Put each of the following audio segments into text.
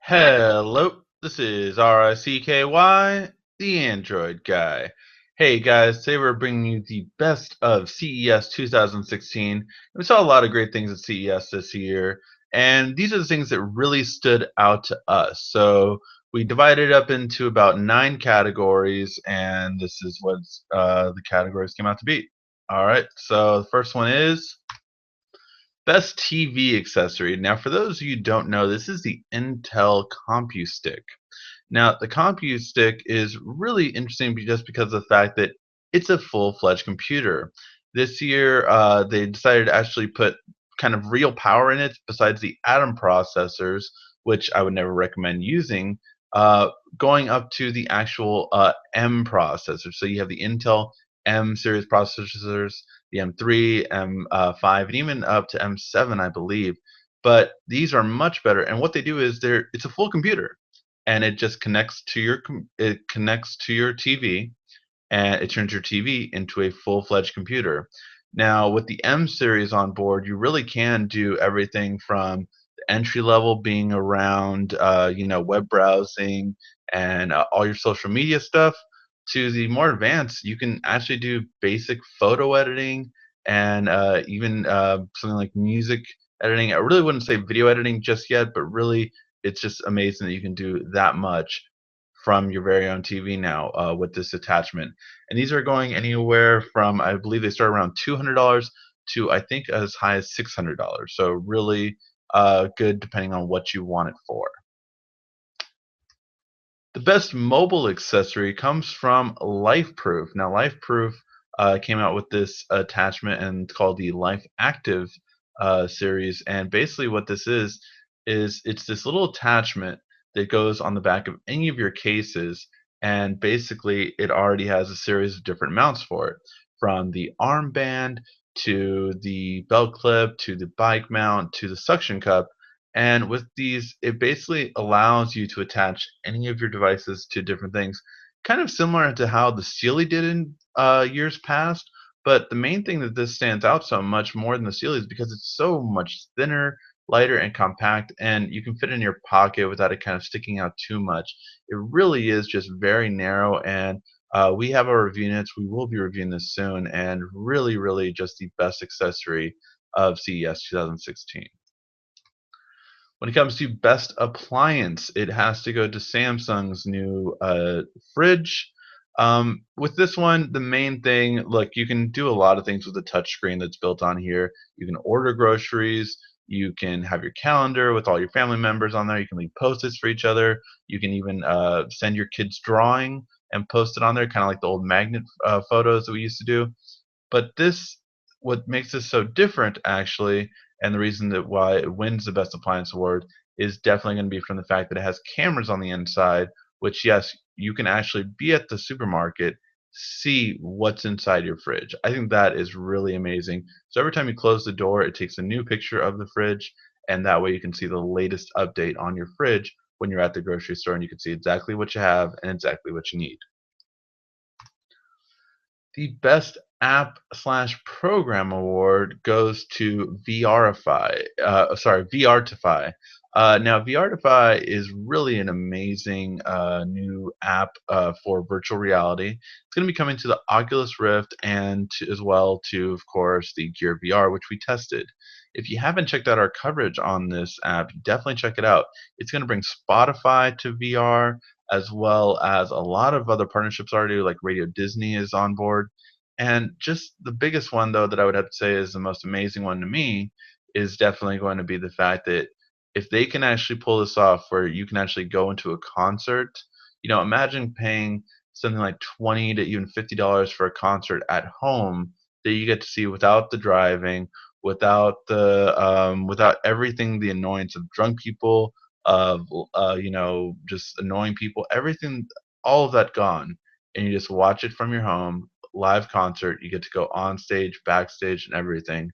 Hello, this is RICKY, the Android guy. Hey guys, today we're bringing you the best of CES 2016. We saw a lot of great things at CES this year, and these are the things that really stood out to us. So we divided it up into about 9 categories, and this is what the categories came out to be. All right, so the first one is Best TV accessory. Now, for those of you who don't know, this is the Intel CompuStick. Now, the CompuStick is really interesting just because of the fact that it's a full-fledged computer. This year, they decided to actually put kind of real power in it besides the Atom processors, which I would never recommend using, going up to the actual M processor. So you have the Intel M series processors, the M3, M5, and even up to M7, I believe. But these are much better, and what they do is it's a full computer, and it just connects to your TV, and it turns your TV into a full-fledged computer. Now, with the M series on board, you really can do everything from the entry level being around, web browsing and all your social media stuff, to the more advanced. You can actually do basic photo editing and even something like music editing. I really wouldn't say video editing just yet, but really, it's just amazing that you can do that much from your very own TV now with this attachment. And these are going anywhere from, I believe they start around $200 to I think as high as $600. So really good depending on what you want it for. The best mobile accessory comes from Lifeproof. Now, Lifeproof came out with this attachment and it's called the Life Active series. And basically, what this is it's this little attachment that goes on the back of any of your cases. And basically, it already has a series of different mounts for it, from the armband to the belt clip to the bike mount to the suction cup. And with these, it basically allows you to attach any of your devices to different things, kind of similar to how the Sealy did in years past. But the main thing that this stands out so much more than the Sealy is because it's so much thinner, lighter, and compact, and you can fit it in your pocket without it kind of sticking out too much. It really is just very narrow, and we have our review notes. We will be reviewing this soon, and really, really just the best accessory of CES 2016. When it comes to best appliance, it has to go to Samsung's new fridge. With this one, the main thing, look, you can do a lot of things with the touchscreen that's built on here. You can order groceries. You can have your calendar with all your family members on there. You can leave post-its for each other. You can even send your kids drawing and post it on there, kind of like the old magnet photos that we used to do. But what makes this so different, actually, and the reason that why it wins the Best Appliance Award is definitely going to be from the fact that it has cameras on the inside, which, yes, you can actually be at the supermarket, see what's inside your fridge. I think that is really amazing. So every time you close the door, it takes a new picture of the fridge, and that way you can see the latest update on your fridge when you're at the grocery store, and you can see exactly what you have and exactly what you need. The best app slash program award goes to VRTIFY. Now, VRTIFY is really an amazing new app for virtual reality. It's going to be coming to the Oculus Rift and as well to, of course, the Gear VR, which we tested. If you haven't checked out our coverage on this app, definitely check it out. It's going to bring Spotify to VR, as well as a lot of other partnerships already, like Radio Disney is on board. And just the biggest one, though, that I would have to say is the most amazing one to me is definitely going to be the fact that if they can actually pull this off where you can actually go into a concert, imagine paying something like 20 to even $50 for a concert at home that you get to see without the driving, without everything, the annoyance of drunk people, of just annoying people, everything, all of that gone, and you just watch it from your home, live concert. You get to go on stage, backstage, and everything.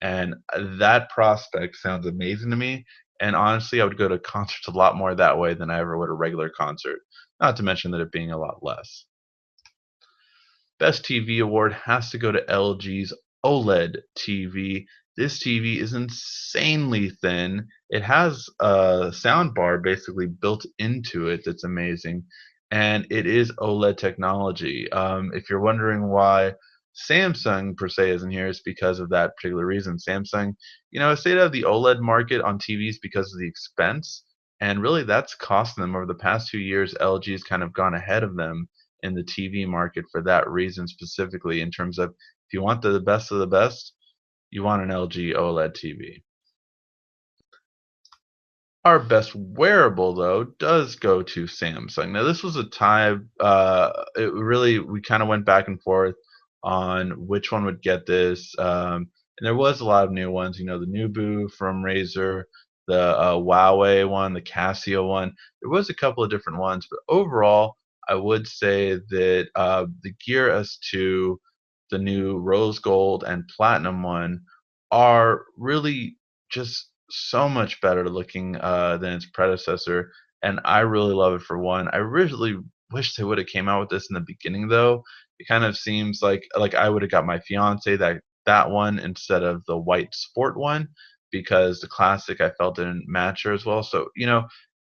And that prospect sounds amazing to me. And honestly, I would go to concerts a lot more that way than I ever would a regular concert. Not to mention that it being a lot less. Best TV award has to go to LG's OLED TV. This TV is insanely thin. It has a sound bar basically built into it that's amazing, and it is OLED technology. If you're wondering why Samsung per se isn't here, it's because of that particular reason. Samsung, has stayed out of the OLED market on TVs because of the expense, and really that's costing them over the past 2 years. LG's kind of gone ahead of them in the TV market for that reason specifically, in terms of if you want the best of the best, you want an LG OLED TV. Our best wearable, though, does go to Samsung. Now, this was a tie. It really we kind of went back and forth on which one would get this, and there was a lot of new ones. The Nubu from Razer, the Huawei one, the Casio one. There was a couple of different ones, but overall, I would say that the Gear S2, the new Rose Gold and Platinum one, are really just so much better looking than its predecessor, and I really love it for one. I really wish they would have came out with this in the beginning though. It kind of seems like I would have got my fiance that one instead of the white sport one, because the classic I felt didn't match her as well. So,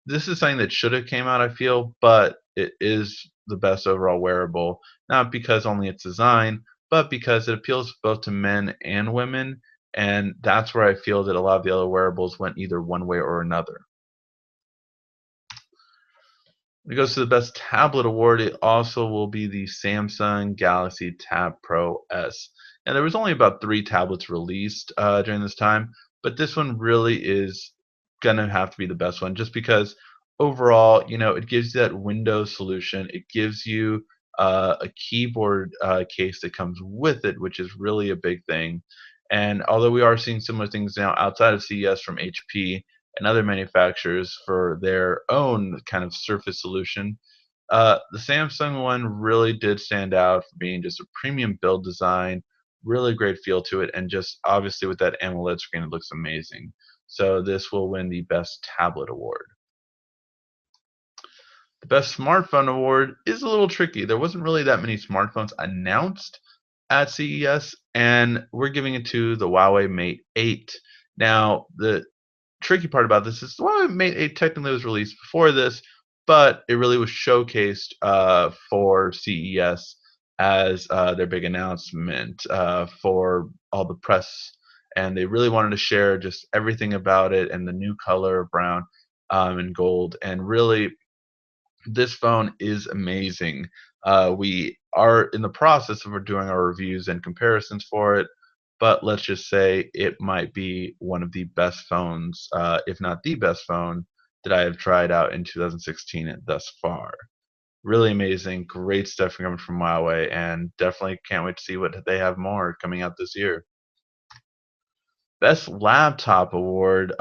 this is something that should have came out, I feel, but it is the best overall wearable, not because only its design, but because it appeals both to men and women, and that's where I feel that a lot of the other wearables went either one way or another. When it goes to the best tablet award, it also will be the Samsung Galaxy Tab Pro S. Now, there was only about 3 tablets released during this time, but this one really is gonna have to be the best one, just because overall, it gives you that Windows solution. It gives you a keyboard case that comes with it, which is really a big thing. And although we are seeing similar things now outside of CES from HP and other manufacturers for their own kind of Surface solution, the Samsung one really did stand out for being just a premium build design, really great feel to it, and just obviously with that AMOLED screen, it looks amazing. So this will win the Best Tablet Award. The Best Smartphone Award is a little tricky. There wasn't really that many smartphones announced at CES, and we're giving it to the Huawei Mate 8. Now, the tricky part about this is the Huawei Mate 8 technically was released before this, but it really was showcased for CES as their big announcement for all the press, and they really wanted to share just everything about it and the new color brown and gold, and really this phone is amazing. We are in the process of doing our reviews and comparisons for it, but let's just say it might be one of the best phones, if not the best phone, that I have tried out in 2016 thus far. Really amazing, great stuff coming from Huawei, and definitely can't wait to see what they have more coming out this year. Best Laptop Award.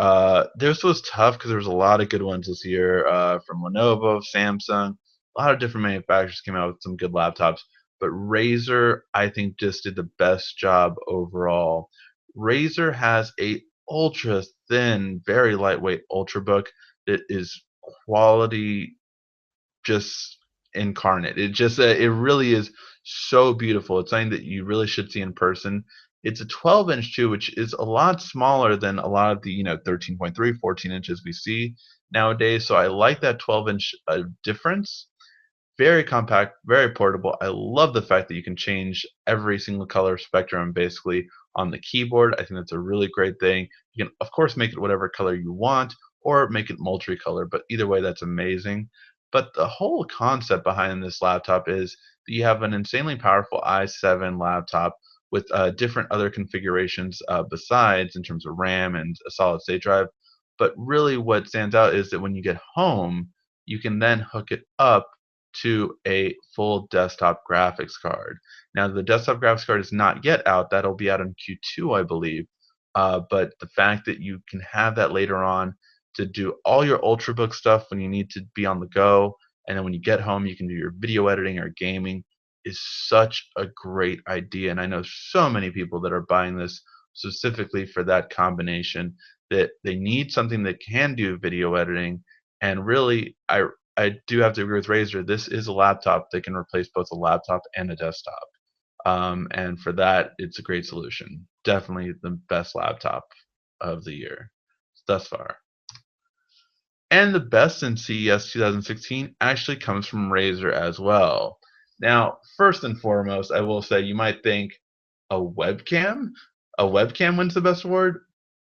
This was tough because there was a lot of good ones this year from Lenovo, Samsung. A lot of different manufacturers came out with some good laptops, but Razer, I think, just did the best job overall. Razer has a ultra thin, very lightweight Ultrabook that is quality just incarnate. It really is so beautiful. It's something that you really should see in person. It's a 12-inch too, which is a lot smaller than a lot of the 13.3, 14 inches we see nowadays. So I like that 12-inch difference. Very compact, very portable. I love the fact that you can change every single color spectrum basically on the keyboard. I think that's a really great thing. You can, of course, make it whatever color you want or make it multicolor, but either way, that's amazing. But the whole concept behind this laptop is that you have an insanely powerful i7 laptop with different other configurations besides in terms of RAM and a solid state drive. But really, what stands out is that when you get home, you can then hook it up to a full desktop graphics card. Now, the desktop graphics card is not yet out. That'll be out in Q2, I believe. But the fact that you can have that later on to do all your Ultrabook stuff when you need to be on the go, and then when you get home, you can do your video editing or gaming is such a great idea. And I know so many people that are buying this specifically for that combination, that they need something that can do video editing. And really, I do have to agree with Razer. This is a laptop that can replace both a laptop and a desktop. And for that, it's a great solution. Definitely the best laptop of the year thus far. And the best in CES 2016 actually comes from Razer as well. Now, first and foremost, I will say you might think a webcam? A webcam wins the best award?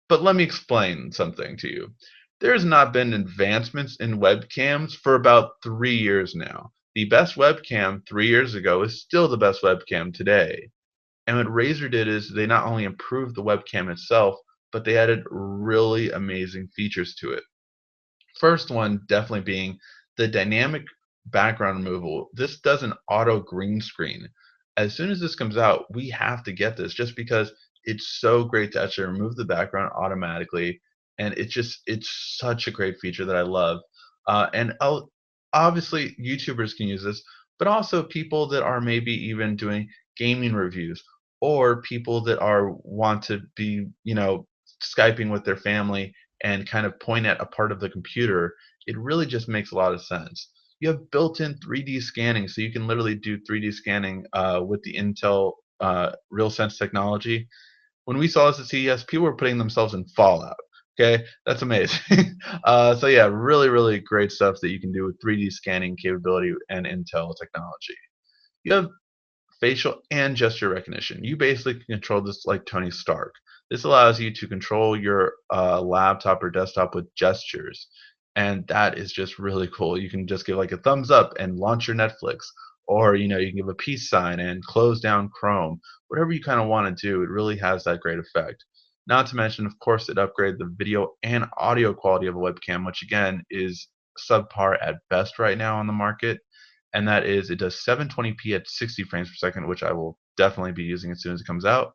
But let me explain something to you. There's not been advancements in webcams for about 3 years now. The best webcam 3 years ago is still the best webcam today. And what Razer did is they not only improved the webcam itself, but they added really amazing features to it. First one definitely being the dynamic background removal. This does an auto green screen. As soon as this comes out, we have to get this just because it's so great to actually remove the background automatically, and it's such a great feature that I love. And obviously YouTubers can use this, but also people that are maybe even doing gaming reviews or people that are want to be, Skyping with their family and kind of point at a part of the computer, it really just makes a lot of sense. You have built-in 3D scanning, so you can literally do 3D scanning with the Intel RealSense technology. When we saw this at CES, people were putting themselves in Fallout. Okay, that's amazing. So yeah, really, really great stuff that you can do with 3D scanning capability and Intel technology. You have facial and gesture recognition. You basically can control this like Tony Stark. This allows you to control your laptop or desktop with gestures, and that is just really cool. You can just give like a thumbs up and launch your Netflix, or you can give a peace sign and close down Chrome. Whatever you kind of want to do, it really has that great effect. Not to mention, of course, it upgraded the video and audio quality of a webcam, which again is subpar at best right now on the market, and that is it does 720p at 60 frames per second, which I will definitely be using as soon as it comes out,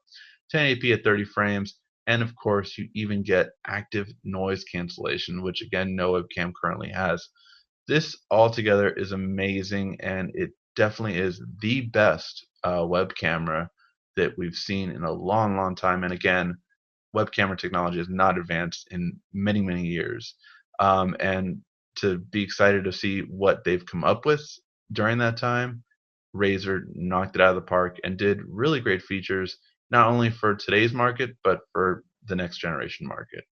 1080p at 30 frames, and of course you even get active noise cancellation, which again no webcam currently has. This altogether is amazing, and it definitely is the best web camera that we've seen in a long, long time. And again, web camera technology has not advanced in many, many years. And to be excited to see what they've come up with during that time, Razer knocked it out of the park and did really great features, not only for today's market, but for the next generation market.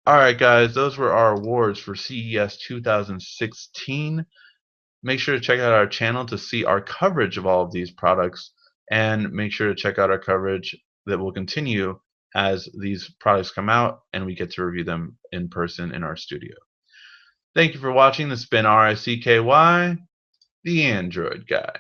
All right, guys, those were our awards for CES 2016. Make sure to check out our channel to see our coverage of all of these products, and make sure to check out our coverage that will continue as these products come out and we get to review them in person in our studio. Thank you for watching. This has been RICKY, the Android Guy.